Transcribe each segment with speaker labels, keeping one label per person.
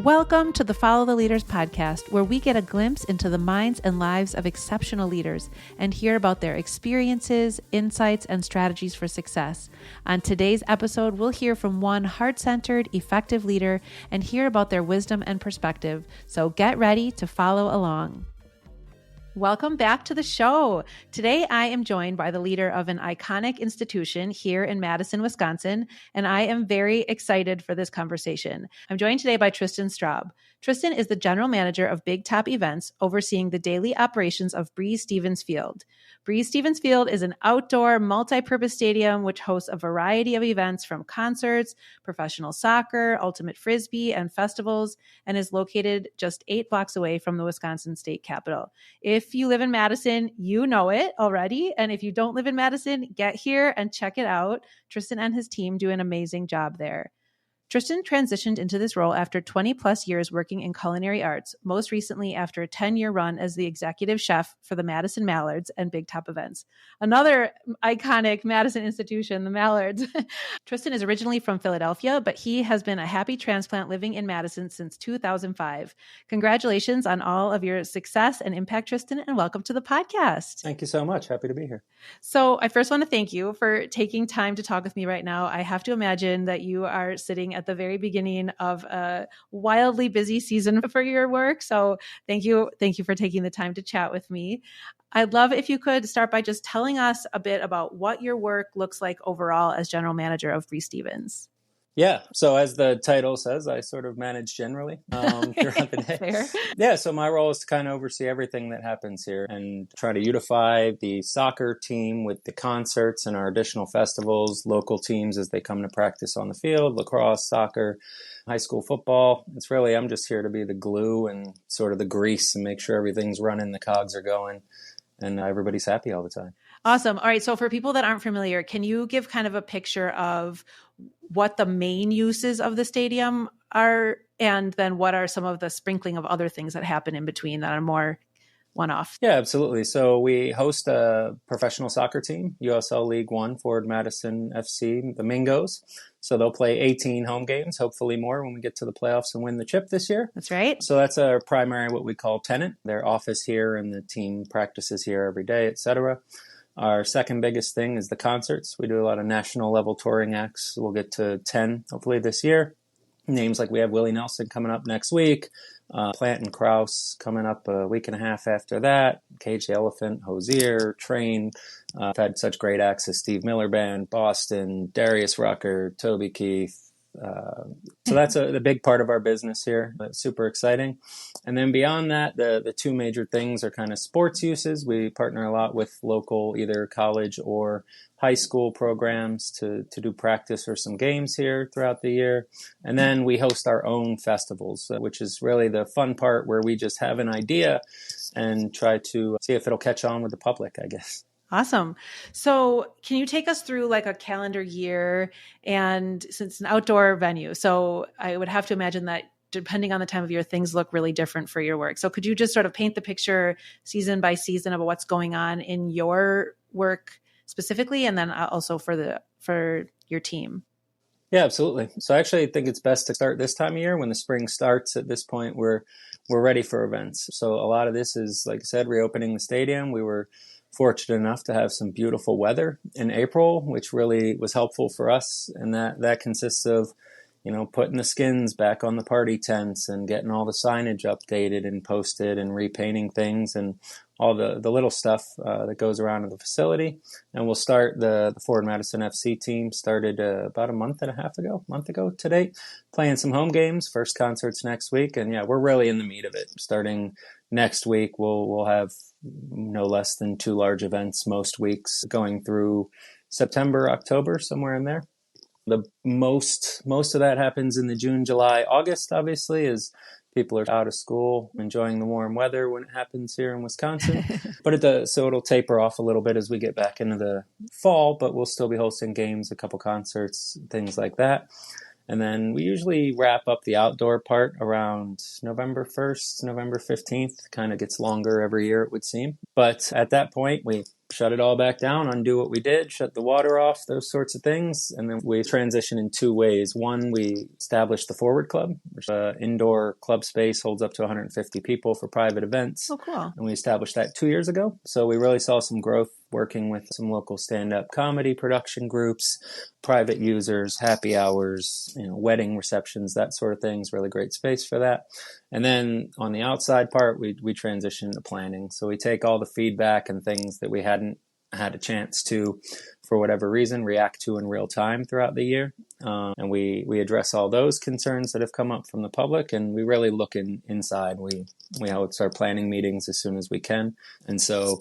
Speaker 1: Welcome to the Follow the Leaders podcast, where we get a glimpse into the minds and lives of exceptional leaders and hear about their experiences, insights, and strategies for success. On today's episode, we'll hear from one heart-centered, effective leader and hear about their wisdom and perspective. So get ready to follow along. Welcome back to the show. Today, I am joined by the leader of an iconic institution here in Madison, Wisconsin, and I am very excited for this conversation. I'm joined today by Tristan Straub. Tristan is the general manager of Big Top Events, overseeing the daily operations of Breese Stevens Field. Breese Stevens Field is an outdoor, multi-purpose stadium which hosts a variety of events from concerts, professional soccer, ultimate frisbee, and festivals, and is located just 8 blocks away from the Wisconsin State Capitol. If you live in Madison, you know it already. And if you don't live in Madison, get here and check it out. Tristan and his team do an amazing job there. Tristan transitioned into this role after 20 plus years working in culinary arts, most recently after a 10-year run as the executive chef for the Madison Mallards and Big Top Events. Another iconic Madison institution, the Mallards. Tristan is originally from Philadelphia, but he has been a happy transplant living in Madison since 2005. Congratulations on all of your success and impact, Tristan, and welcome to the podcast.
Speaker 2: Thank you so much. Happy to be here.
Speaker 1: So I first want to thank you for taking time to talk with me right now. I have to imagine that you are sitting at the very beginning of a wildly busy season for your work. So thank you. Thank you for taking the time to chat with me. I'd love if you could start by just telling us a bit about what your work looks like overall as general manager of Breese Stevens.
Speaker 2: Yeah. So as the title says, I sort of manage generally throughout the day.
Speaker 1: Fair.
Speaker 2: Yeah. So my role is to kind of oversee everything that happens here and try to unify the soccer team with the concerts and our additional festivals, local teams as they come to practice on the field, lacrosse, soccer, high school football. It's really, I'm just here to be the glue and sort of the grease and make sure everything's running, the cogs are going, and everybody's happy all the time.
Speaker 1: Awesome. All right. So for people that aren't familiar, can you give kind of a picture of what the main uses of the stadium are, and then what are some of the sprinkling of other things that happen in between that are more one-off?
Speaker 2: Yeah, absolutely. So we host a professional soccer team, USL League One, Forward Madison FC, the Mingos. So they'll play 18 home games, hopefully more when we get to the playoffs and win the chip this year.
Speaker 1: That's right.
Speaker 2: So that's our primary, what we call tenant, their office here, and the team practices here every day, etc. Our second biggest thing is the concerts. We do a lot of national level touring acts. We'll get to 10, hopefully this year. Names like we have Willie Nelson coming up next week, Plant and Krause coming up a week and a half after that, Cage the Elephant, Hosier, Train. I've had such great acts as Steve Miller Band, Boston, Darius Rucker, Toby Keith. So that's the big part of our business here. That's super exciting. And then beyond that, the two major things are kind of sports uses. We partner a lot with local, either college or high school programs to do practice or some games here throughout the year. And then we host our own festivals, which is really the fun part where we just have an idea and try to see if it'll catch on with the public, I guess.
Speaker 1: Awesome. So can you take us through like a calendar year? And since it's an outdoor venue, so I would have to imagine that depending on the time of year, things look really different for your work. So could you just sort of paint the picture season by season of what's going on in your work specifically, and then also for your team?
Speaker 2: Yeah, absolutely. So I actually think it's best to start this time of year when the spring starts. At this point, we're ready for events. So a lot of this is, like I said, reopening the stadium. We were fortunate enough to have some beautiful weather in April, which really was helpful for us. And that consists of, putting the skins back on the party tents and getting all the signage updated and posted and repainting things and all the little stuff that goes around in the facility. And we'll start the Forward Madison FC team started about a month ago today, playing some home games, first concerts next week. And yeah, we're really in the meat of it. Starting next week, we'll have no less than 2 large events most weeks going through September, October, somewhere in there. The most of that happens in the June, July, August, obviously, as people are out of school, enjoying the warm weather when it happens here in Wisconsin. But it'll taper off a little bit as we get back into the fall, but we'll still be hosting games, a couple concerts, things like that. And then we usually wrap up the outdoor part around November 1st, November 15th. Kind of gets longer every year, it would seem. But at that point, we shut it all back down, undo what we did, shut the water off, those sorts of things. And then we transition in two ways. One, we established the Forward Club, which is an indoor club space, holds up to 150 people for private events.
Speaker 1: Oh, cool.
Speaker 2: And we established that 2 years ago. So we really saw some growth working with some local stand-up comedy production groups, private users, happy hours, wedding receptions, that sort of things. Really great space for that. And then on the outside part, we transition into planning. So we take all the feedback and things that we hadn't had a chance to, for whatever reason, react to in real time throughout the year. And we address all those concerns that have come up from the public, and we really look inside. We host our planning meetings as soon as we can. And so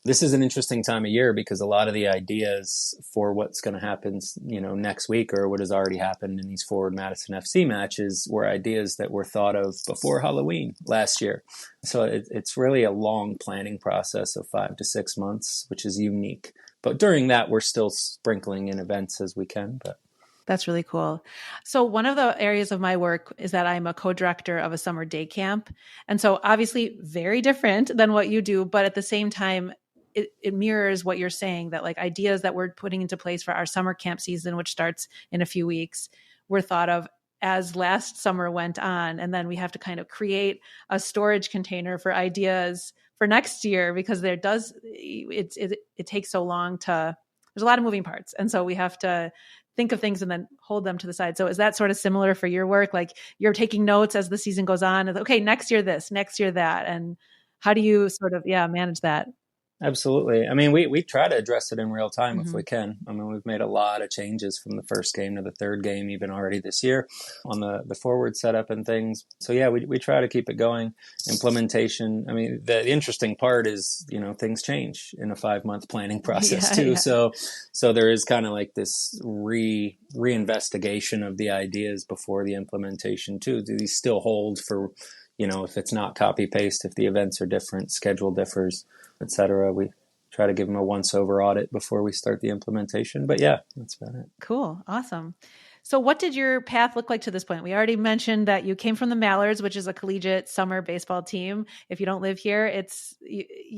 Speaker 2: this is an interesting time of year because a lot of the ideas for what's going to happen, next week or what has already happened in these Forward Madison FC matches were ideas that were thought of before Halloween last year. So it's really a long planning process of 5 to 6 months, which is unique. But during that, we're still sprinkling in events as we can. But
Speaker 1: that's really cool. So one of the areas of my work is that I'm a co-director of a summer day camp. And so obviously very different than what you do, but at the same time, it mirrors what you're saying, that like ideas that we're putting into place for our summer camp season, which starts in a few weeks, were thought of as last summer went on. And then we have to kind of create a storage container for ideas for next year because it takes so long there's a lot of moving parts. And so we have to think of things and then hold them to the side. So is that sort of similar for your work? Like you're taking notes as the season goes on and okay, next year this, next year that. And how do you sort of, manage that?
Speaker 2: Absolutely. I mean, we try to address it in real time if we can. I mean, we've made a lot of changes from the first game to the third game, even already this year on the forward setup and things. So yeah, we try to keep it going. Implementation. I mean, the interesting part is, things change in a 5-month planning process too. Yeah. So there is kind of like this reinvestigation of the ideas before the implementation too. Do these still hold for, if it's not copy paste, if the events are different, schedule differs, etc. We try to give them a once-over audit before we start the implementation. But yeah, that's about it.
Speaker 1: Cool. Awesome. So what did your path look like to this point? We already mentioned that you came from the Mallards, which is a collegiate summer baseball team. If you don't live here,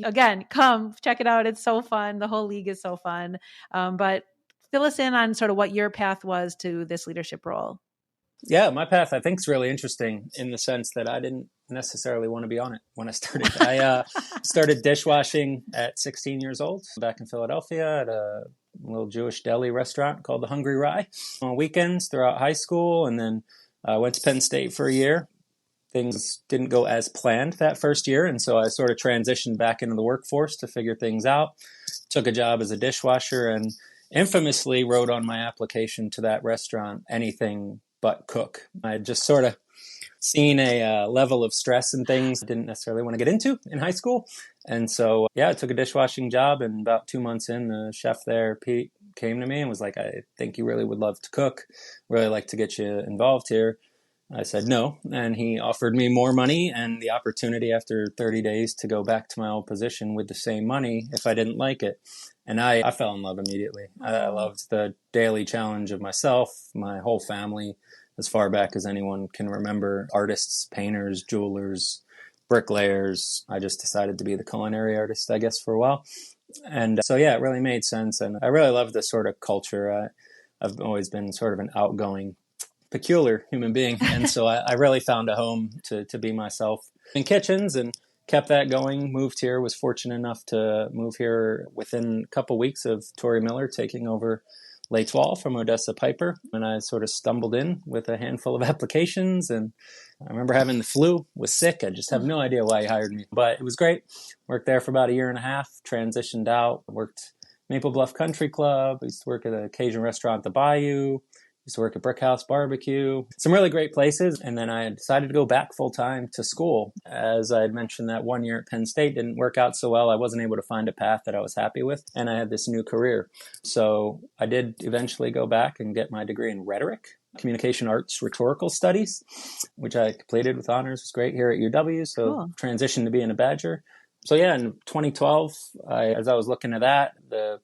Speaker 1: again, come check it out. It's so fun. The whole league is so fun. But fill us in on sort of what your path was to this leadership role.
Speaker 2: Yeah, my path, I think, is really interesting in the sense that I didn't necessarily want to be on it when I started. I started dishwashing at 16 years old back in Philadelphia at a little Jewish deli restaurant called the Hungry Rye on weekends throughout high school. And then I went to Penn State for a year. Things didn't go as planned that first year. And so I sort of transitioned back into the workforce to figure things out. Took a job as a dishwasher and infamously wrote on my application to that restaurant, anything but cook. I had just sort of seen a level of stress and things I didn't necessarily want to get into in high school. And so, I took a dishwashing job, and about 2 months in, the chef there, Pete, came to me and was like, I think you really would love to cook, really like to get you involved here. I said no, and he offered me more money and the opportunity after 30 days to go back to my old position with the same money if I didn't like it. And I fell in love immediately. I loved the daily challenge of myself, my whole family, as far back as anyone can remember, artists, painters, jewelers, bricklayers. I just decided to be the culinary artist, I guess, for a while. And so, it really made sense. And I really love this sort of culture. I've always been sort of an outgoing, peculiar human being. And so I really found a home to be myself in kitchens and kept that going. Moved here, was fortunate enough to move here within a couple weeks of Tori Miller taking over L'Etoile from Odessa Piper. And I sort of stumbled in with a handful of applications. And I remember having the flu, was sick. I just have no idea why he hired me. But it was great. Worked there for about a year and a half, transitioned out, worked Maple Bluff Country Club. I used to work at a Cajun restaurant, The Bayou. Used to work at Brickhouse Barbecue, some really great places. And then I decided to go back full time to school. As I had mentioned, that 1 year at Penn State didn't work out so well. I wasn't able to find a path that I was happy with. And I had this new career. So I did eventually go back and get my degree in rhetoric, communication arts, rhetorical studies, which I completed with honors. It was great here at UW. So cool. Transitioned to being a Badger. So in 2012, as I was looking at that, the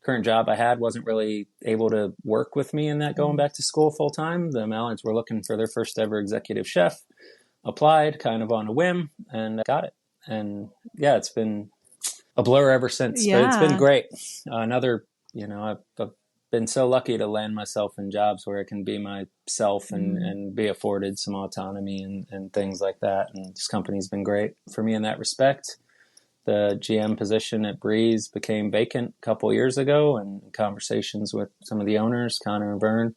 Speaker 2: current job I had wasn't really able to work with me in that going back to school full time. The Mallards were looking for their first ever executive chef, applied kind of on a whim, and got it. And it's been a blur ever since, but it's been
Speaker 1: Yeah.
Speaker 2: great. Another, I've been so lucky to land myself in jobs where I can be myself and be afforded some autonomy and things like that. And this company's been great for me in that respect. The GM position at Breeze became vacant a couple years ago, and conversations with some of the owners, Connor and Vern,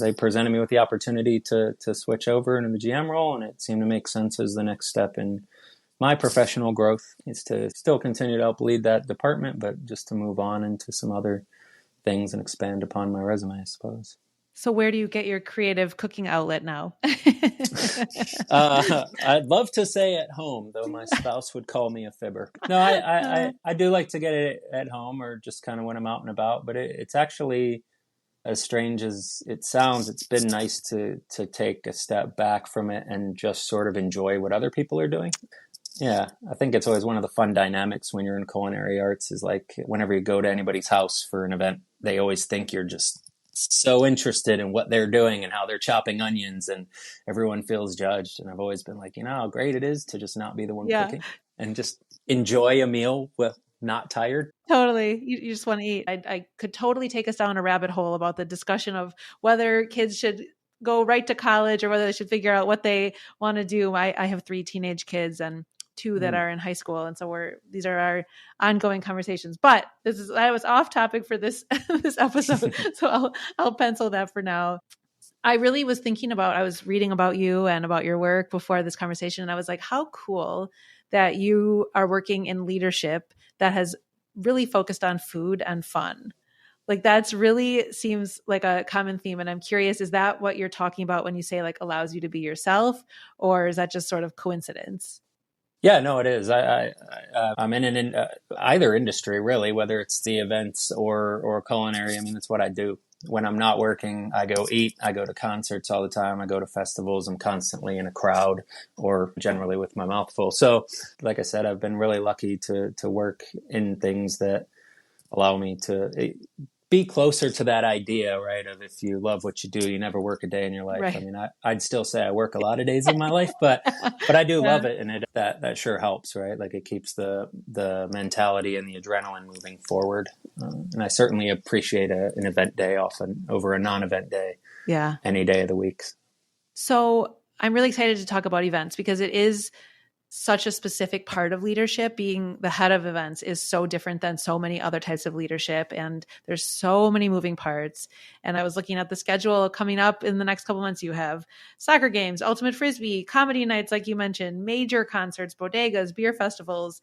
Speaker 2: they presented me with the opportunity to switch over into the GM role, and it seemed to make sense as the next step in my professional growth is to still continue to help lead that department, but just to move on into some other things and expand upon my resume, I suppose.
Speaker 1: So where do you get your creative cooking outlet now?
Speaker 2: I'd love to say at home, though my spouse would call me a fibber. No, I do like to get it at home or just kind of when I'm out and about, but it's actually, as strange as it sounds, it's been nice to take a step back from it and just sort of enjoy what other people are doing. Yeah, I think it's always one of the fun dynamics when you're in culinary arts is like whenever you go to anybody's house for an event, they always think you're just so interested in what they're doing and how they're chopping onions, and everyone feels judged. And I've always been like, how great it is to just not be the one cooking and just enjoy a meal with not tired.
Speaker 1: Totally. You just want to eat. I could totally take us down a rabbit hole about the discussion of whether kids should go right to college or whether they should figure out what they want to do. I have 3 teenage kids and 2 that are in high school. And so these are our ongoing conversations, but I was off topic for this, this episode. So I'll pencil that for now. I really was I was reading about you and about your work before this conversation. And I was like, how cool that you are working in leadership that has really focused on food and fun. Like that's really seems like a common theme. And I'm curious, is that what you're talking about when you say like allows you to be yourself, or is that just sort of coincidence?
Speaker 2: Yeah, no, it is. I'm in either industry really, whether it's the events or culinary. I mean, that's what I do. When I'm not working, I go eat. I go to concerts all the time. I go to festivals. I'm constantly in a crowd or generally with my mouth full. So, like I said, I've been really lucky to work in things that allow me to be closer to that idea, right? Of if you love what you do, you never work a day in your life.
Speaker 1: Right.
Speaker 2: I mean, I'd still say I work a lot of days of my life, but I do love it. And that sure helps, right? Like it keeps the mentality and the adrenaline moving forward. And I certainly appreciate an event day often over a non-event day.
Speaker 1: Yeah.
Speaker 2: Any day of the week.
Speaker 1: So I'm really excited to talk about events because it is such a specific part of leadership. Being the head of events is so different than so many other types of leadership. And there's so many moving parts. And I was looking at the schedule coming up in the next couple months. You have soccer games, ultimate frisbee, comedy nights, like you mentioned, major concerts, bodegas, beer festivals.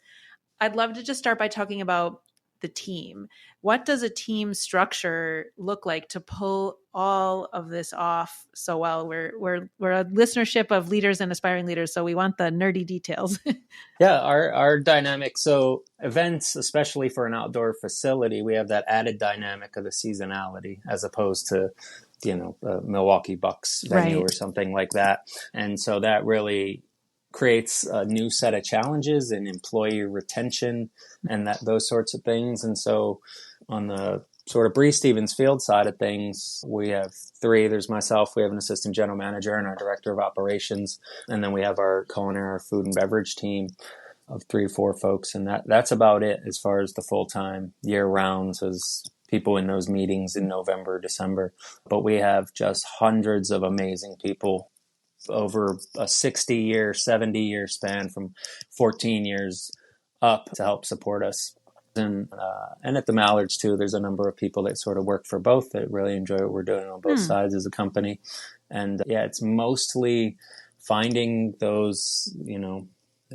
Speaker 1: I'd love to just start by talking about the team. What does a team structure look like to pull all of this off so well? We're a listenership of leaders and aspiring leaders, so we want the nerdy details.
Speaker 2: Yeah, our dynamic. So events, especially for an outdoor facility, we have that added dynamic of the seasonality as opposed to, Milwaukee Bucks venue or something like that. And so that really creates a new set of challenges in employee retention and those sorts of things. And so on the sort of Breese Stevens Field side of things, we have 3. There's myself, we have an assistant general manager and our director of operations. And then we have our culinary, our food and beverage team of 3 or 4 folks. And that's about it as far as the full-time year rounds as people in those meetings in November, December. But we have just hundreds of amazing people over a 60-year, 70-year span from 14 years up to help support us. And at the Mallards, too, there's a number of people that sort of work for both that really enjoy what we're doing on both sides as a company. And it's mostly finding those,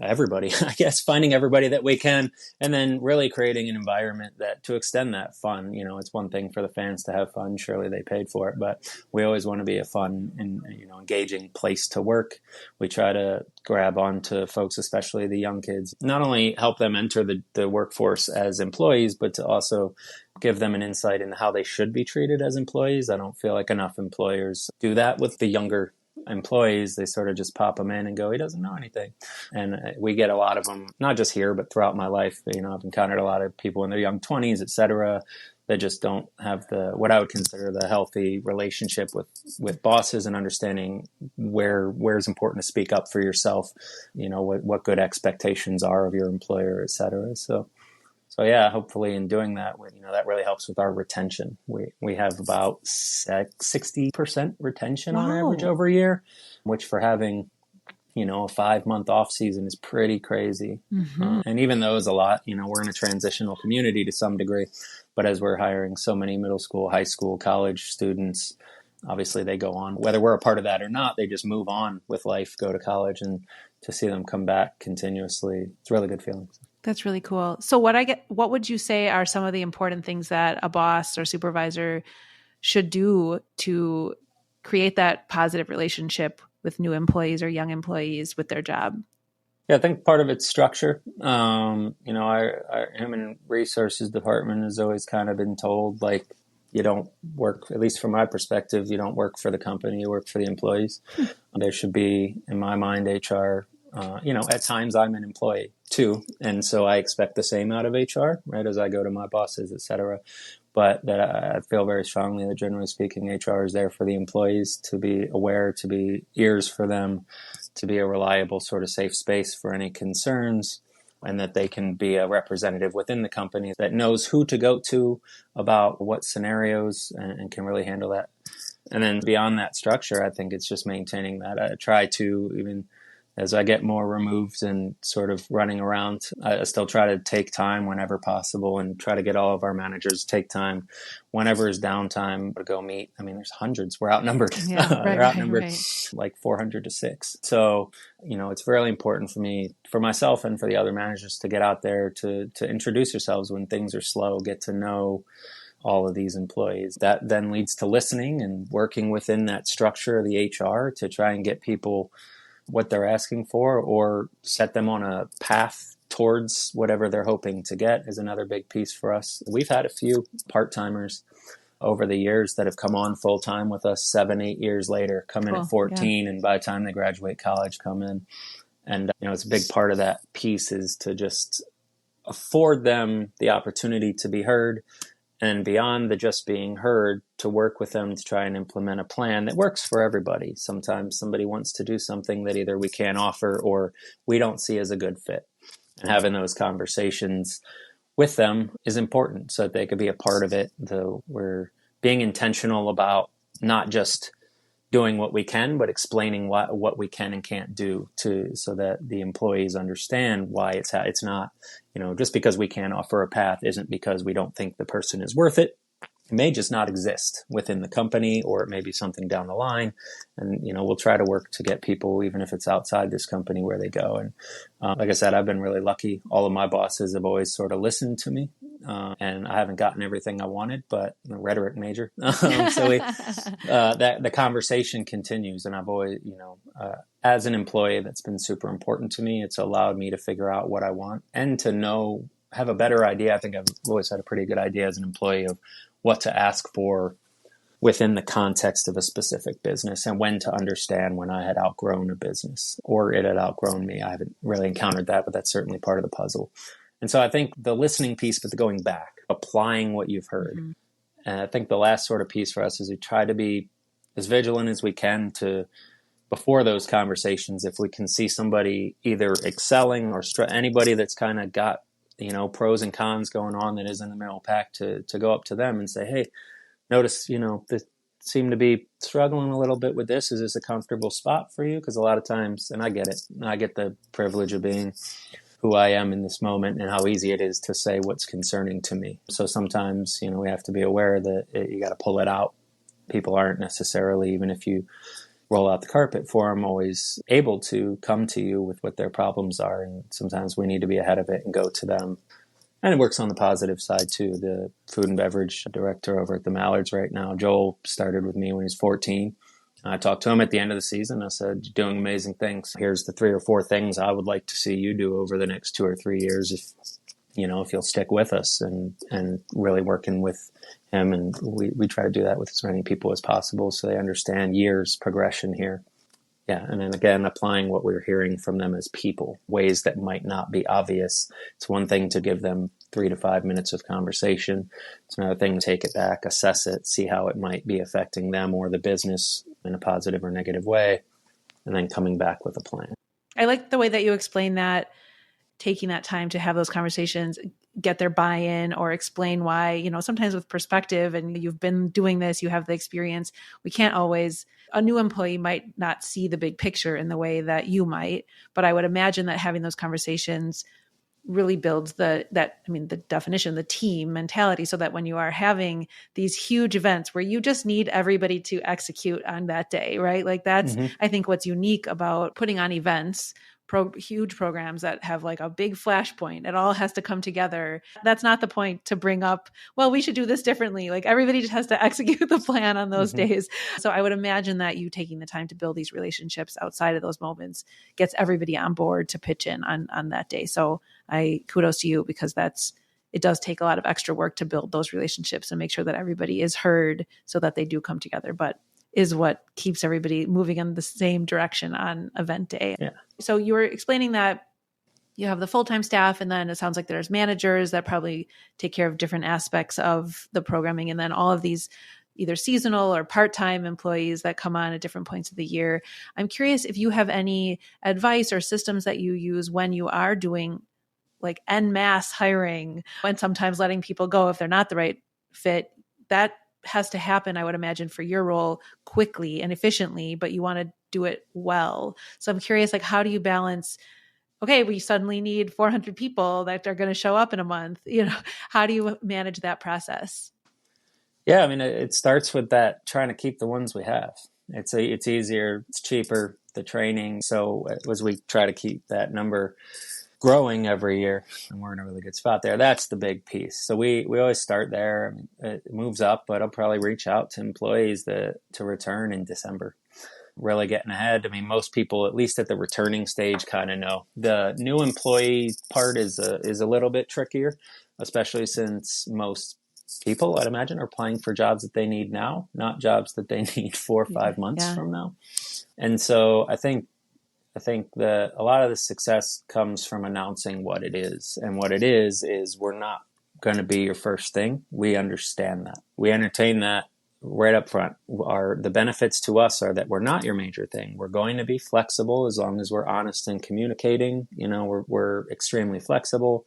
Speaker 2: everybody, I guess, finding everybody that we can, and then really creating an environment to extend that fun. It's one thing for the fans to have fun. Surely they paid for it, but we always want to be a fun and, engaging place to work. We try to grab onto folks, especially the young kids, not only help them enter the workforce as employees, but to also give them an insight into how they should be treated as employees. I don't feel like enough employers do that with the younger employees. They sort of just pop them in and go, he doesn't know anything. And we get a lot of them, not just here, but throughout my life. I've encountered a lot of people in their young 20s, et cetera, that just don't have what I would consider the healthy relationship with bosses and understanding where it's important to speak up for yourself, what good expectations are of your employer, et cetera. So So yeah, hopefully in doing that, that really helps with our retention. We have about 60% retention on average
Speaker 1: Wow.
Speaker 2: over a year, which for having a 5-month off season is pretty crazy. And even though it's a lot, we're in a transitional community to some degree, but as we're hiring so many middle school, high school, college students, obviously they go on, whether we're a part of that or not, they just move on with life, go to college, and to see them come back continuously, it's a really good feeling.
Speaker 1: That's really cool. So what would you say are some of the important things that a boss or supervisor should do to create that positive relationship with new employees or young employees with their job?
Speaker 2: Yeah, I think part of it's structure. Our human resources department has always kind of been told, like, you don't work, at least from my perspective, you don't work for the company, you work for the employees. There should be, in my mind, HR, at times I'm an employee too. And so I expect the same out of HR, right, as I go to my bosses, et cetera. But that I feel very strongly that generally speaking, HR is there for the employees to be aware, to be ears for them, to be a reliable sort of safe space for any concerns, and that they can be a representative within the company that knows who to go to about what scenarios and can really handle that. And then beyond that structure, I think it's just maintaining that. I try to, even as I get more removed and sort of running around, I still try to take time whenever possible and try to get all of our managers to take time whenever is downtime to go meet. I mean, there's hundreds. We're outnumbered.
Speaker 1: Yeah,
Speaker 2: They're outnumbered like 400 to 6. So, it's really important for me, for myself and for the other managers to get out there to introduce yourselves when things are slow, get to know all of these employees. That then leads to listening and working within that structure of the HR to try and get people what they're asking for or set them on a path towards whatever they're hoping to get is another big piece for us. We've had a few part-timers over the years that have come on full-time with us 7-8 years later, come in at 14, and by the time they graduate college, come in. And, it's a big part of that piece is to just afford them the opportunity to be heard, and beyond the just being heard, to work with them to try and implement a plan that works for everybody. Sometimes somebody wants to do something that either we can't offer or we don't see as a good fit. And having those conversations with them is important so that they could be a part of it. Though we're being intentional about not just doing what we can, but explaining what we can and can't do so that the employees understand why it's not, just because we can't offer a path isn't because we don't think the person is worth it. It may just not exist within the company, or it may be something down the line. And, we'll try to work to get people, even if it's outside this company, where they go. And like I said, I've been really lucky. All of my bosses have always sort of listened to me. And I haven't gotten everything I wanted, but I'm a rhetoric major. So the conversation continues. And I've always, as an employee, that's been super important to me. It's allowed me to figure out what I want and to have a better idea. I think I've always had a pretty good idea as an employee of what to ask for within the context of a specific business, and when to understand when I had outgrown a business or it had outgrown me. I haven't really encountered that, but that's certainly part of the puzzle. And so I think the listening piece, but the going back, applying what you've heard. Mm-hmm. And I think the last sort of piece for us is we try to be as vigilant as we can to, before those conversations, if we can see somebody either excelling or anybody that's kind of got, pros and cons going on that is in the middle pack, to go up to them and say, hey, notice, they seem to be struggling a little bit with this. Is this a comfortable spot for you? Because a lot of times, and I get it, I get the privilege of being who I am in this moment and how easy it is to say what's concerning to me. So sometimes, we have to be aware that you got to pull it out. People aren't necessarily, even if you roll out the carpet for them, always able to come to you with what their problems are. And sometimes we need to be ahead of it and go to them. And it works on the positive side too. The food and beverage director over at the Mallards right now, Joel, started with me when he was 14. I talked to him at the end of the season. I said, you're doing amazing things. Here's the 3 or 4 things I would like to see you do over the next 2 or 3 years if you'll stick with us, and really working with him. And we try to do that with as many people as possible so they understand years progression here. Yeah, and then again, applying what we're hearing from them as people, ways that might not be obvious. It's one thing to give them 3 to 5 minutes of conversation. It's another thing to take it back, assess it, see how it might be affecting them or the business in a positive or negative way, and then coming back with a plan.
Speaker 1: I like the way that you explain that, taking that time to have those conversations. get their buy-in or explain why, sometimes with perspective and you've been doing this, you have the experience. We can't always, a new employee might not see the big picture in the way that you might, but I would imagine that having those conversations really builds the definition, the team mentality, so that when you are having these huge events where you just need everybody to execute on that day, right? Like that's, I think what's unique about putting on events, huge programs that have like a big flashpoint, it all has to come together. That's not the point to bring up, well, we should do this differently. Like everybody just has to execute the plan on those days. So I would imagine that you taking the time to build these relationships outside of those moments gets everybody on board to pitch in on that day. So I kudos to you, because it does take a lot of extra work to build those relationships and make sure that everybody is heard so that they do come together, but is what keeps everybody moving in the same direction on event day.
Speaker 2: Yeah.
Speaker 1: So you were explaining that you have the full-time staff, and then it sounds like there's managers that probably take care of different aspects of the programming. And then all of these either seasonal or part-time employees that come on at different points of the year. I'm curious if you have any advice or systems that you use when you are doing like en masse hiring and sometimes letting people go if they're not the right fit. That has to happen, I would imagine, for your role quickly and efficiently, but you want to do it well. So I'm curious, like, how do you balance, okay, we suddenly need 400 people that are going to show up in a month, how do you manage that process?
Speaker 2: Yeah. I mean, it starts with that, trying to keep the ones we have. It's easier, it's cheaper, the training. So as we try to keep that number growing every year, and we're in a really good spot there. That's the big piece. So we always start there. I mean, it moves up, but I'll probably reach out to employees to return in December. Really getting ahead. I mean, most people, at least at the returning stage, kind of know. The new employee part is a little bit trickier, especially since most people, I'd imagine, are applying for jobs that they need now, not jobs that they need 4 or 5 months from now. And so I think that a lot of the success comes from announcing what it is. And what it is we're not going to be your first thing. We understand that. We entertain that right up front. The benefits to us are that we're not your major thing. We're going to be flexible as long as we're honest in communicating. We're extremely flexible.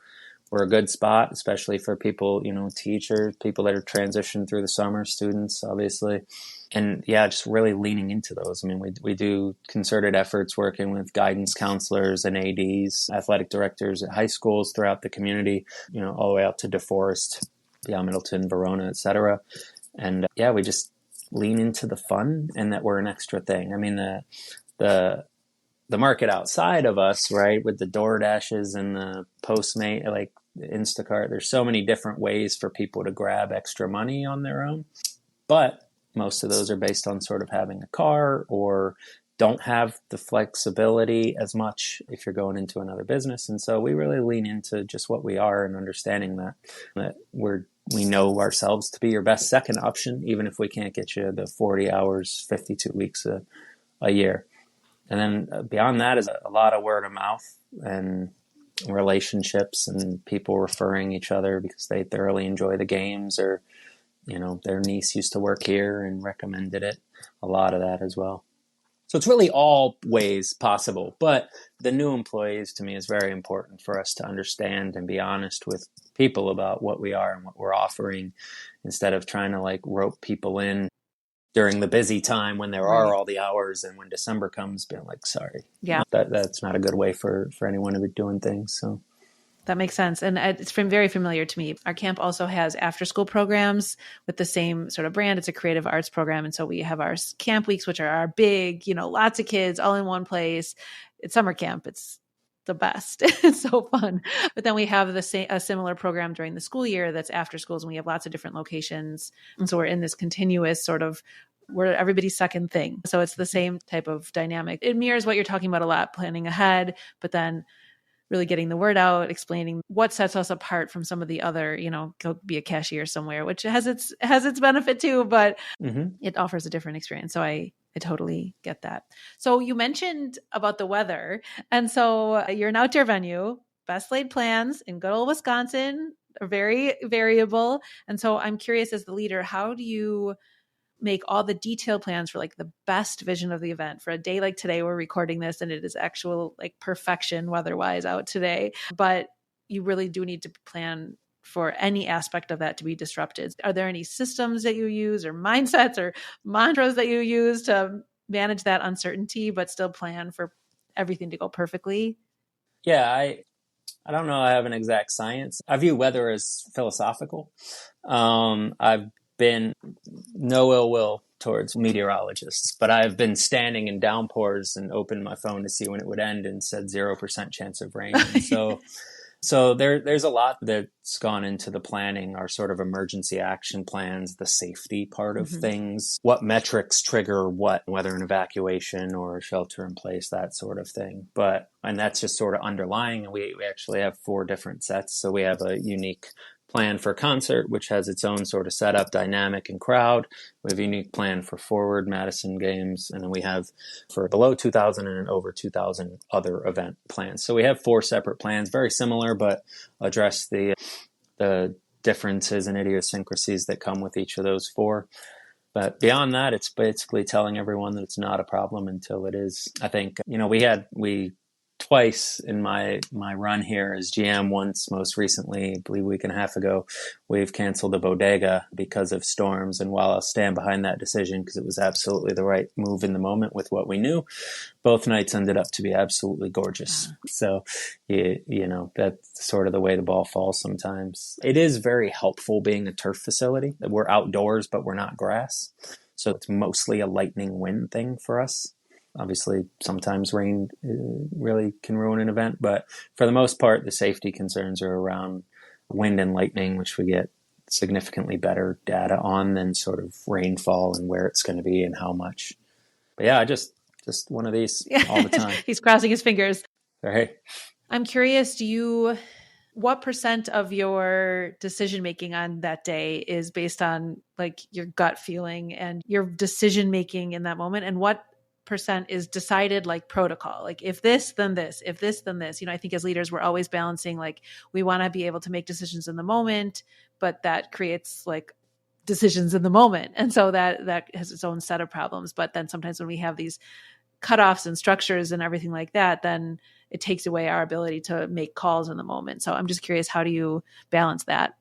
Speaker 2: We're a good spot, especially for people, teachers, people that are transitioned through the summer, students, obviously. And yeah, just really leaning into those. I mean, we do concerted efforts working with guidance counselors and ADs, athletic directors at high schools throughout the community, all the way up to DeForest, beyond Middleton, Verona, et cetera. And yeah, we just lean into the fun and that we're an extra thing. I mean, the market outside of us, right, with the DoorDashes and the Postmate, like Instacart, there's so many different ways for people to grab extra money on their own. But most of those are based on sort of having a car or don't have the flexibility as much if you're going into another business. And so we really lean into just what we are and understanding that we know ourselves to be your best second option, even if we can't get you the 40 hours, 52 weeks a year. And then beyond that is a lot of word of mouth and relationships and people referring each other because they thoroughly enjoy the games, or their niece used to work here and recommended it. A lot of that as well. So it's really all ways possible. But the new employees, to me, is very important for us to understand and be honest with people about what we are and what we're offering, instead of trying to like rope people in during the busy time when there are all the hours, and when December comes, being like, sorry.
Speaker 1: Yeah.
Speaker 2: That's not a good way for anyone to be doing things. So
Speaker 1: that makes sense. And it's very familiar to me. Our camp also has after-school programs with the same sort of brand. It's a creative arts program. And so we have our camp weeks, which are our big, lots of kids all in one place. It's summer camp. It's the best. It's so fun. But then we have a similar program during the school year that's after schools, and we have lots of different locations. And so we're in this continuous sort of where everybody's second thing. So it's the same type of dynamic. It mirrors what you're talking about a lot, planning ahead, but then really getting the word out, explaining what sets us apart from some of the other, go be a cashier somewhere, which has its benefit too, but it offers a different experience. So I totally get that. So you mentioned about the weather. And so you're an outdoor venue, best laid plans in good old Wisconsin are very variable. And so I'm curious, as the leader, how do you make all the detailed plans for like the best vision of the event for a day like today? We're recording this and it is actual like perfection weather-wise out today, but you really do need to plan for any aspect of that to be disrupted. Are there any systems that you use or mindsets or mantras that you use to manage that uncertainty, but still plan for everything to go perfectly?
Speaker 2: Yeah, I don't know I have an exact science. I view weather as philosophical. I've been no ill will towards meteorologists, but I've been standing in downpours and opened my phone to see when it would end and said 0% chance of rain. And so there's a lot that's gone into the planning, our sort of emergency action plans, the safety part of things, what metrics trigger what, whether an evacuation or shelter in place, that sort of thing. And that's just sort of underlying. And we actually have 4 different sets. So we have a unique plan for concert, which has its own sort of setup, dynamic, and crowd. We have a unique plan for forward Madison games, and then we have for below 2,000 and over 2,000 other event plans. So we have 4 separate plans, very similar, but address the differences and idiosyncrasies that come with each of those 4. But beyond that, it's basically telling everyone that it's not a problem until it is. I think, we twice in my run here as GM. Once, most recently, I believe a week and a half ago, we've canceled the bodega because of storms. And while I'll stand behind that decision because it was absolutely the right move in the moment with what we knew, both nights ended up to be absolutely gorgeous. So, that's sort of the way the ball falls sometimes. It is very helpful being a turf facility. We're outdoors, but we're not grass. So it's mostly a lightning wind thing for us. Obviously, sometimes rain really can ruin an event, but for the most part, the safety concerns are around wind and lightning, which we get significantly better data on than sort of rainfall and where it's going to be and how much. But yeah, just one of these all the time.
Speaker 1: He's crossing his fingers.
Speaker 2: Right.
Speaker 1: I'm curious, what % of your decision-making on that day is based on like your gut feeling and your decision-making in that moment? And what % is decided like protocol, like if this, then this, if this, then this? I think as leaders, we're always balancing, like we want to be able to make decisions in the moment, but that creates like decisions in the moment. And so that has its own set of problems. But then sometimes when we have these cutoffs and structures and everything like that, then it takes away our ability to make calls in the moment. So I'm just curious, how do you balance that?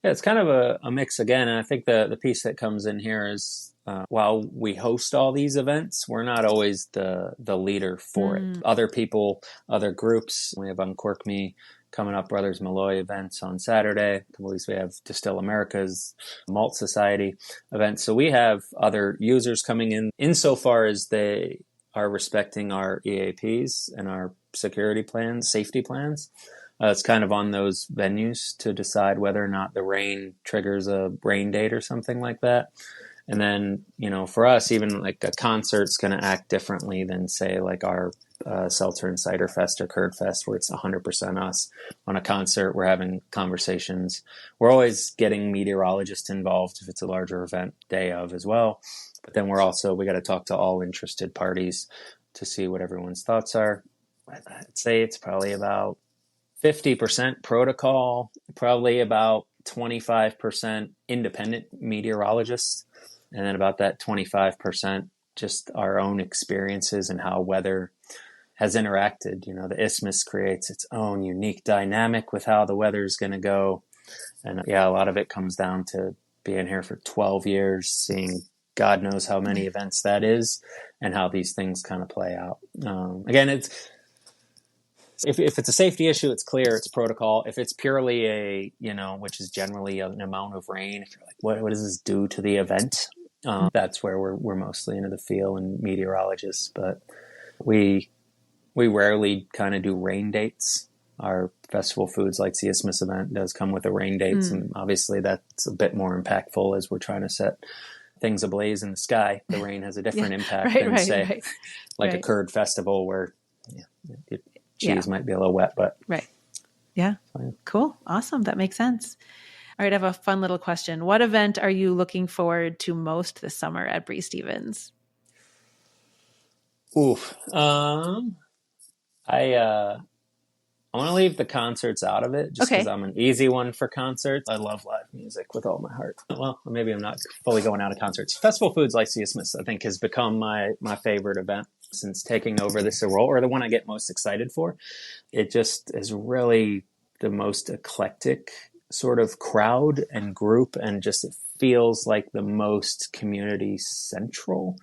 Speaker 2: Yeah, it's kind of a mix again. And I think the piece that comes in here is, while we host all these events, we're not always the leader for it. Other people, other groups, we have Uncork Me coming up, Brothers Malloy events on Saturday. We have Distill America's Malt Society events. So we have other users coming in insofar as they are respecting our EAPs and our security plans, safety plans. It's kind of on those venues to decide whether or not the rain triggers a rain date or something like that. And then, for us, even like a concert's going to act differently than, say, like our Seltzer and Cider Fest or Curd Fest, where it's 100% us. On a concert, we're having conversations. We're always getting meteorologists involved if it's a larger event day of as well. But then we got to talk to all interested parties to see what everyone's thoughts are. I'd say it's probably about 50% protocol, probably about 25% independent meteorologists, and then about that 25% just our own experiences and how weather has interacted. The isthmus creates its own unique dynamic with how the weather is going to go. And a lot of it comes down to being here for 12 years, seeing God knows how many events that is, and how these things kind of play out. Again, if it's a safety issue, it's clear, it's protocol. If it's purely which is generally an amount of rain, if you're like, what does this do to the event? That's where we're mostly into the feel and meteorologists. But we rarely kind of do rain dates. Our Festival Foods Like the Isthmus event does come with a rain dates, and obviously that's a bit more impactful as we're trying to set things ablaze in the sky. The rain has a different impact than a curd festival where cheese might be a little wet, but
Speaker 1: right. Yeah. Cool. Awesome. That makes sense. All right. I have a fun little question. What event are you looking forward to most this summer at Breese Stevens?
Speaker 2: I want to leave the concerts out of it just because I'm an easy one for concerts. I love live music with all my heart. Well, maybe I'm not fully going out of concerts. Festival Foods Like the Isthmus, I think, has become my favorite event since taking over this role, or the one I get most excited for. It just is really the most eclectic sort of crowd and group, and just it feels like the most community central.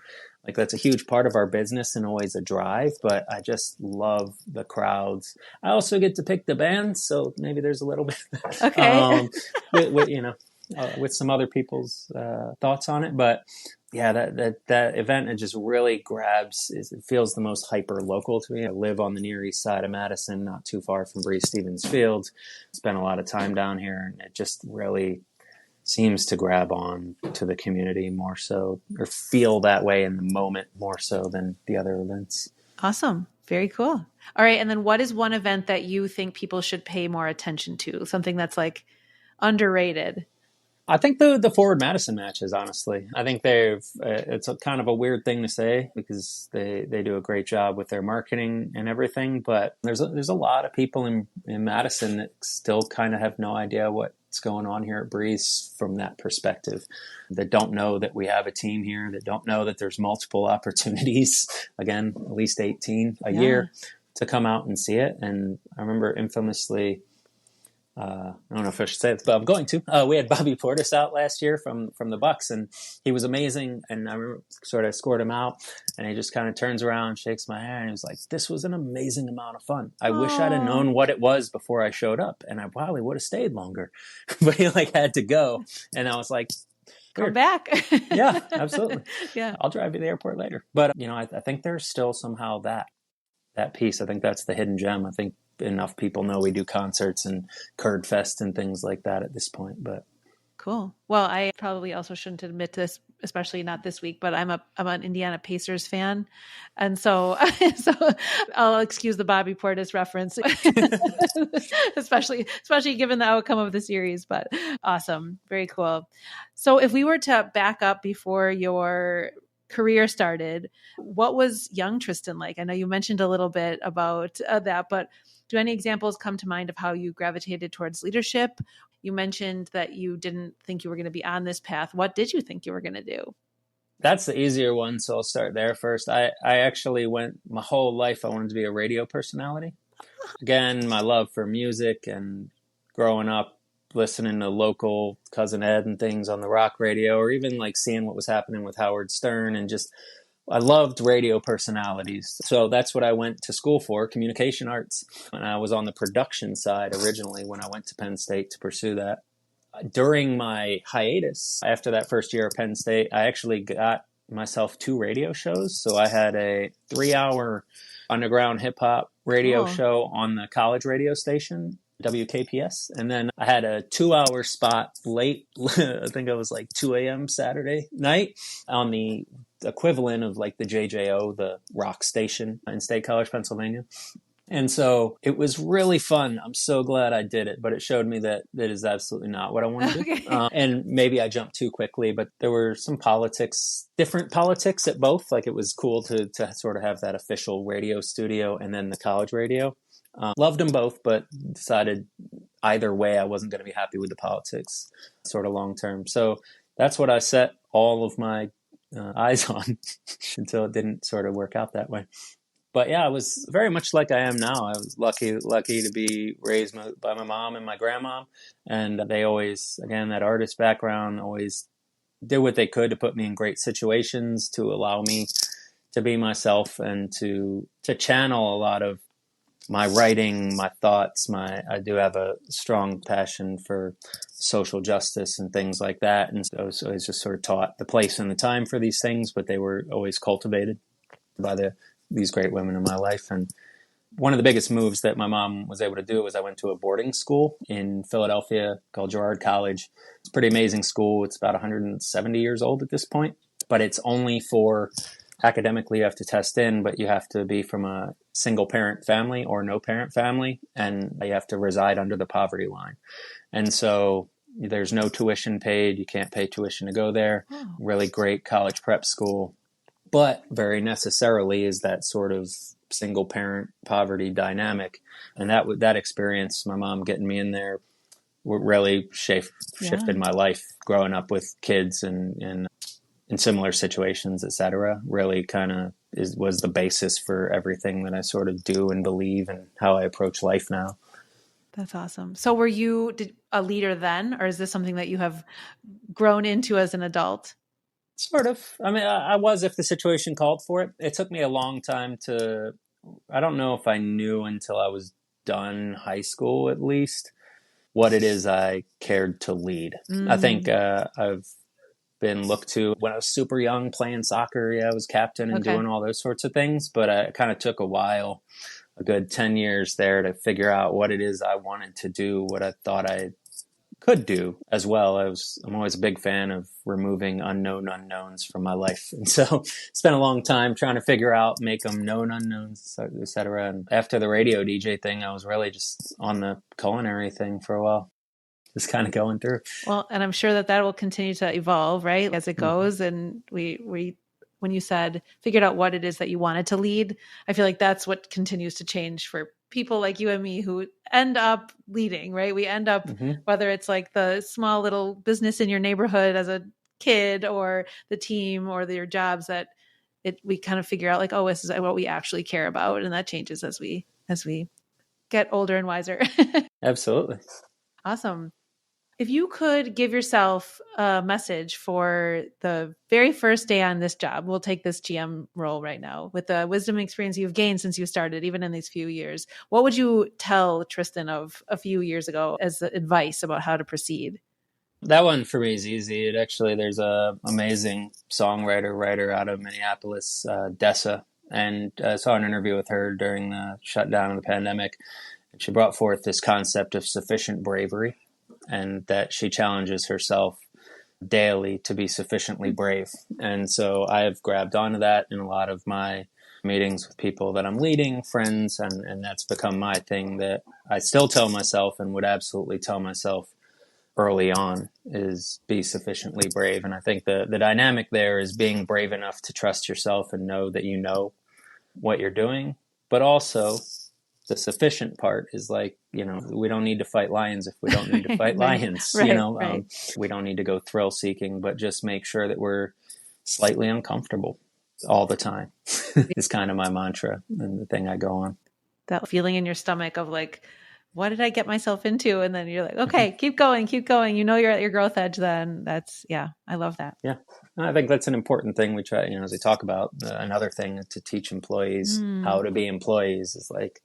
Speaker 2: Like that's a huge part of our business and always a drive, but I just love the crowds. I also get to pick the bands, so maybe there's a little bit
Speaker 1: Okay.
Speaker 2: with some other people's thoughts on it. But yeah, that event, it just really grabs. It feels the most hyper local to me. I live on the Near East Side of Madison, not too far from Breese Stevens Field. Spent a lot of time down here, and it just really seems to grab on to the community more so, or feel that way in the moment more so than the other events.
Speaker 1: Awesome. Very cool. All right. And then what is one event that you think people should pay more attention to? Something that's like underrated?
Speaker 2: I think the Forward Madison matches, honestly, I think it's a kind of a weird thing to say because they do a great job with their marketing and everything. But there's a lot of people in Madison that still kind of have no idea what's going on here at Breese from that perspective, that don't know that we have a team here, that don't know that there's multiple opportunities, again, at least 18 a year to come out and see it. And I remember infamously, I don't know if I should say this, but I'm going to. We had Bobby Portis out last year from the Bucks, and he was amazing. And I remember sort of escort him out, and he just kind of turns around, shakes my hand, and he was like, "This was an amazing amount of fun. I wish I'd have known what it was before I showed up, and I probably would have stayed longer." But he had to go, and I was like,
Speaker 1: Come back.
Speaker 2: Yeah, absolutely.
Speaker 1: Yeah,
Speaker 2: I'll drive you to the airport later. But I think there's still somehow that piece. I think that's the hidden gem. I think enough people know we do concerts and Curd Fest and things like that at this point. But
Speaker 1: cool. Well, I probably also shouldn't admit this, especially not this week, but I'm an Indiana Pacers fan, and so I'll excuse the Bobby Portis reference, especially given the outcome of the series. But awesome, very cool. So, if we were to back up before your career started, what was young Tristan like? I know you mentioned a little bit about that, but do any examples come to mind of how you gravitated towards leadership? You mentioned that you didn't think you were going to be on this path. What did you think you were going to do?
Speaker 2: That's the easier one, so I'll start there first. I actually went my whole life, I wanted to be a radio personality. Again, my love for music and growing up listening to local Cousin Ed and things on the rock radio, or even like seeing what was happening with Howard Stern, and just I loved radio personalities. So that's what I went to school for, communication arts. And I was on the production side originally when I went to Penn State to pursue that. During my hiatus, after that first year of Penn State, I actually got myself 2 radio shows. So I had a 3-hour underground hip hop radio show on the college radio station, WKPS. And then I had a 2-hour spot late, I think it was like 2 a.m. Saturday night on the equivalent of like the JJO, the rock station in State College, Pennsylvania. And so it was really fun. I'm so glad I did it, but it showed me that is absolutely not what I want to do. And maybe I jumped too quickly, but there were some different politics at both. Like it was cool to sort of have that official radio studio and then the college radio. Loved them both, but decided either way I wasn't going to be happy with the politics sort of long term. So that's what I set all of my eyes on until it didn't sort of work out that way. But yeah, I was very much like I am now. I was lucky to be raised by my mom and my grandma, and they always, again, that artist background, always did what they could to put me in great situations, to allow me to be myself and to channel a lot of my writing, my thoughts. I do have a strong passion for social justice and things like that, and so I was always just sort of taught the place and the time for these things, but they were always cultivated by these great women in my life. And one of the biggest moves that my mom was able to do was I went to a boarding school in Philadelphia called Girard College. It's a pretty amazing school. It's about 170 years old at this point, but it's only for academically you have to test in, but you have to be from a single parent family or no parent family, and you have to reside under the poverty line. And so there's no tuition paid. You can't pay tuition to go there.
Speaker 1: Oh.
Speaker 2: Really great college prep school. But very necessarily is that sort of single parent poverty dynamic. And that experience, my mom getting me in there, really shifted my life growing up with kids and in similar situations, et cetera. Really kind of was the basis for everything that I sort of do and believe and how I approach life now.
Speaker 1: That's awesome. So were you a leader then, or is this something that you have grown into as an adult?
Speaker 2: Sort of. I mean, I was if the situation called for it. It took me a long time to, I don't know if I knew until I was done high school at least what it is I cared to lead. I think I've been looked to when I was super young playing soccer. Yeah, I was captain and
Speaker 1: Okay.
Speaker 2: doing all those sorts of things, but it kind of took a while, a good 10 years there to figure out what it is I wanted to do, what I thought I could do as well. I'm always a big fan of removing unknown unknowns from my life. And so spent a long time trying to figure out, make them known unknowns, et cetera. And after the radio DJ thing, I was really just on the culinary thing for a while, just kind of going through.
Speaker 1: Well, and I'm sure that will continue to evolve, right, as it goes. And we, when you said figured out what it is that you wanted to lead, I feel like that's what continues to change for people like you and me who end up leading, right? We end up, whether it's like the small little business in your neighborhood as a kid or the team or your jobs that we kind of figure out like, oh, this is what we actually care about. And that changes as we get older and wiser.
Speaker 2: Absolutely.
Speaker 1: Awesome. If you could give yourself a message for the very first day on this job, we'll take this GM role right now with the wisdom and experience you've gained since you started, even in these few years, what would you tell Tristan of a few years ago as advice about how to proceed?
Speaker 2: That one for me is easy. There's a amazing writer out of Minneapolis, Dessa, and I saw an interview with her during the shutdown of the pandemic. And she brought forth this concept of sufficient bravery, and that she challenges herself daily to be sufficiently brave. And so I have grabbed onto that in a lot of my meetings with people that I'm leading, friends, and that's become my thing that I still tell myself and would absolutely tell myself early on is be sufficiently brave. And I think the dynamic there is being brave enough to trust yourself and know that you know what you're doing, but also the sufficient part is like, we don't need to fight lions if we don't need to fight lions.
Speaker 1: Right.
Speaker 2: We don't need to go thrill seeking, but just make sure that we're slightly uncomfortable all the time is kind of my mantra and the thing I go on.
Speaker 1: That feeling in your stomach of like, what did I get myself into? And then you're like, okay, keep going. You're at your growth edge then. I love that.
Speaker 2: Yeah. I think that's an important thing we try, as we talk about another thing to teach employees how to be employees is like,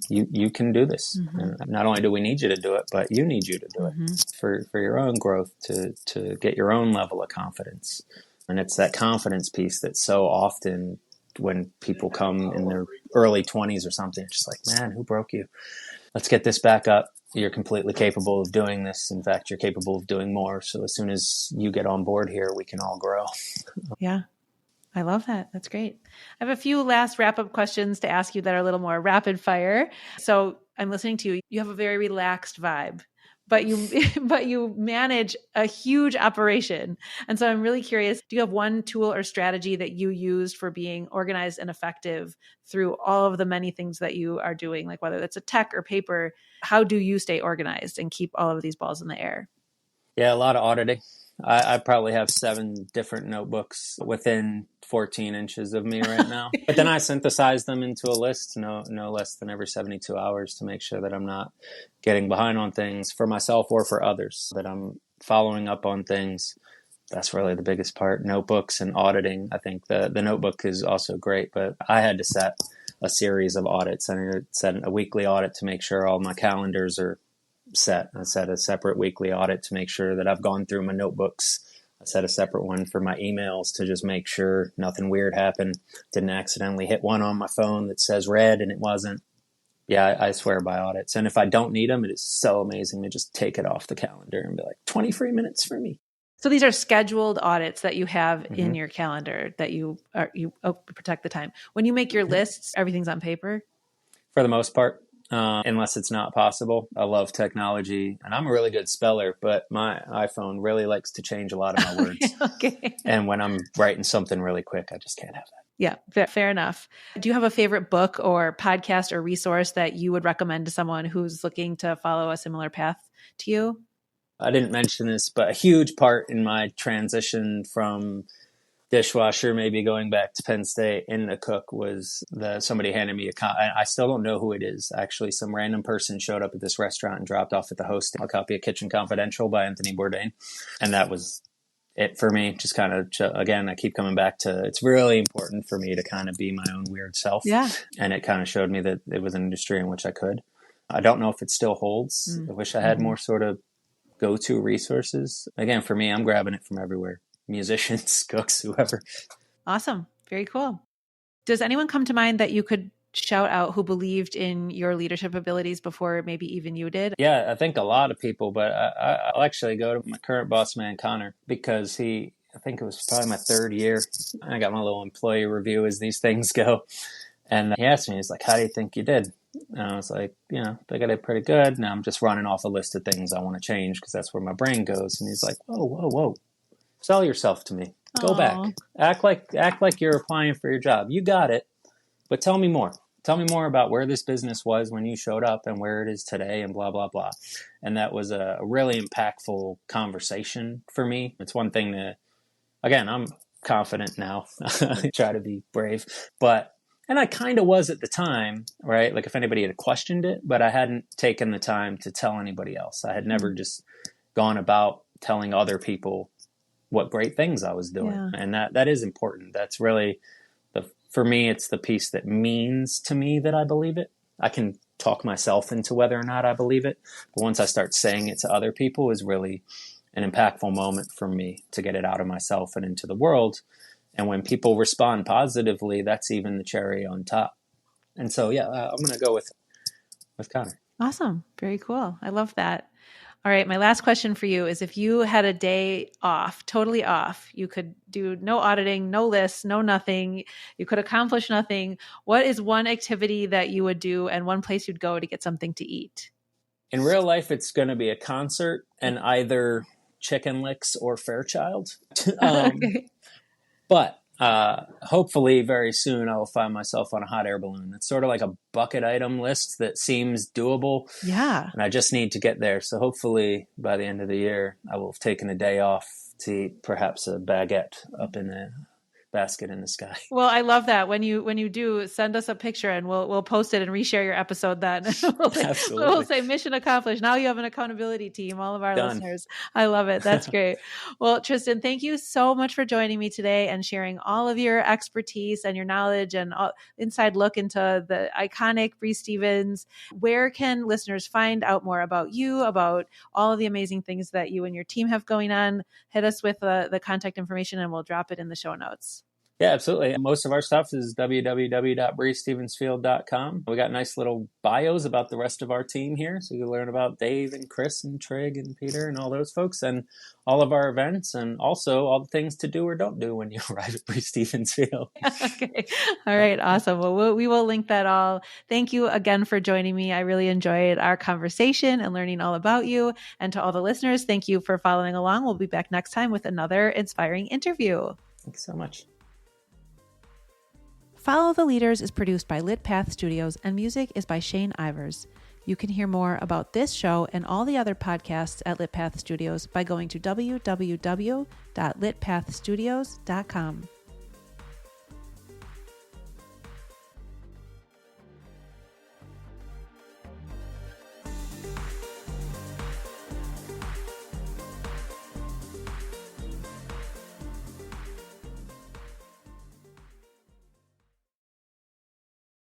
Speaker 2: you can do this. And not only do we need you to do it, but you need you to do it for your own growth, to get your own level of confidence. And it's that confidence piece that's so often when people come in their early 20s or something, it's just like, man, who broke you? Let's get this back up. You're completely capable of doing this. In fact, you're capable of doing more. So as soon as you get on board here, we can all grow.
Speaker 1: Yeah. I love that. That's great. I have a few last wrap-up questions to ask you that are a little more rapid fire. So I'm listening to you. You have a very relaxed vibe, but you manage a huge operation. And so I'm really curious, do you have one tool or strategy that you used for being organized and effective through all of the many things that you are doing, like whether that's a tech or paper? How do you stay organized and keep all of these balls in the air?
Speaker 2: Yeah, a lot of auditing. I probably have 7 different notebooks within 14 inches of me right now. But then I synthesize them into a list, no less than every 72 hours to make sure that I'm not getting behind on things for myself or for others, that I'm following up on things. That's really the biggest part. Notebooks and auditing. I think the notebook is also great, but I had to set a series of audits. I set a weekly audit to make sure all my calendars are set. I set a separate weekly audit to make sure that I've gone through my notebooks. I set a separate one for my emails to just make sure nothing weird happened. Didn't accidentally hit one on my phone that says red and it wasn't. Yeah, I swear by audits. And if I don't need them, it is so amazing to just take it off the calendar and be like, 20 free minutes for me.
Speaker 1: So these are scheduled audits that you have in your calendar that you protect the time. When you make your lists, everything's on paper?
Speaker 2: For the most part. Unless it's not possible. I love technology and I'm a really good speller, but my iPhone really likes to change a lot of my words.
Speaker 1: Okay.
Speaker 2: And when I'm writing something really quick, I just can't have that.
Speaker 1: Yeah, fair enough. Do you have a favorite book or podcast or resource that you would recommend to someone who's looking to follow a similar path to you?
Speaker 2: I didn't mention this, but a huge part in my transition from dishwasher, maybe going back to Penn State, and the cook was somebody handed me I still don't know who it is. Actually, some random person showed up at this restaurant and dropped off at the host a copy of Kitchen Confidential by Anthony Bourdain. And that was it for me. Just kind of, again, I keep coming back to, it's really important for me to kind of be my own weird self.
Speaker 1: Yeah.
Speaker 2: And it kind of showed me that it was an industry in which I could. I don't know if it still holds. I wish I had more sort of go-to resources. Again, for me, I'm grabbing it from everywhere. Musicians, cooks, whoever.
Speaker 1: Awesome. Very cool. Does anyone come to mind that you could shout out who believed in your leadership abilities before maybe even you did?
Speaker 2: Yeah, I think a lot of people, but I'll actually go to my current boss man, Connor, because I think it was probably my third year. I got my little employee review as these things go. And he asked me, he's like, how do you think you did? And I was like, I think I did pretty good. Now I'm just running off a list of things I want to change because that's where my brain goes. And he's like, whoa. Sell yourself to me. Go back. Act like you're applying for your job. You got it. But tell me more. Tell me more about where this business was when you showed up and where it is today and blah, blah, blah. And that was a really impactful conversation for me. It's one thing that, again, I'm confident now. I try to be brave. And I kind of was at the time, right? Like if anybody had questioned it, but I hadn't taken the time to tell anybody else. I had never just gone about telling other people what great things I was doing. Yeah. And that is important. That's really, for me, it's the piece that means to me that I believe it. I can talk myself into whether or not I believe it. But once I start saying it to other people is really an impactful moment for me to get it out of myself and into the world. And when people respond positively, that's even the cherry on top. And so, I'm going to go with Connor.
Speaker 1: Awesome. Very cool. I love that. All right. My last question for you is if you had a day off, totally off, you could do no auditing, no lists, no nothing. You could accomplish nothing. What is one activity that you would do and one place you'd go to get something to eat?
Speaker 2: In real life, it's going to be a concert and either Chicken Licks or Fairchild. Okay. But hopefully very soon I will find myself on a hot air balloon. It's sort of like a bucket item list that seems doable.
Speaker 1: Yeah.
Speaker 2: And I just need to get there. So hopefully by the end of the year, I will have taken a day off to eat perhaps a baguette up in a basket in the sky.
Speaker 1: Well, I love that. When you do, send us a picture and we'll post it and reshare your episode then. We'll say mission accomplished. Now you have an accountability team, all of our listeners. I love it. That's great. Well, Tristan, thank you so much for joining me today and sharing all of your expertise and your knowledge and inside look into the iconic Breese Stevens. Where can listeners find out more about you, about all of the amazing things that you and your team have going on? Hit us with the contact information and we'll drop it in the show notes.
Speaker 2: Yeah, absolutely. Most of our stuff is www.breesestevensfield.com. We got nice little bios about the rest of our team here. So you can learn about Dave and Chris and Trig and Peter and all those folks and all of our events and also all the things to do or don't do when you arrive at Breese Stevens Field.
Speaker 1: Okay. All right. Awesome. Well, we will link that all. Thank you again for joining me. I really enjoyed our conversation and learning all about you. And to all the listeners, thank you for following along. We'll be back next time with another inspiring interview.
Speaker 2: Thanks so much.
Speaker 1: Follow the Leaders is produced by Lit Path Studios and music is by Shane Ivers. You can hear more about this show and all the other podcasts at Lit Path Studios by going to www.litpathstudios.com.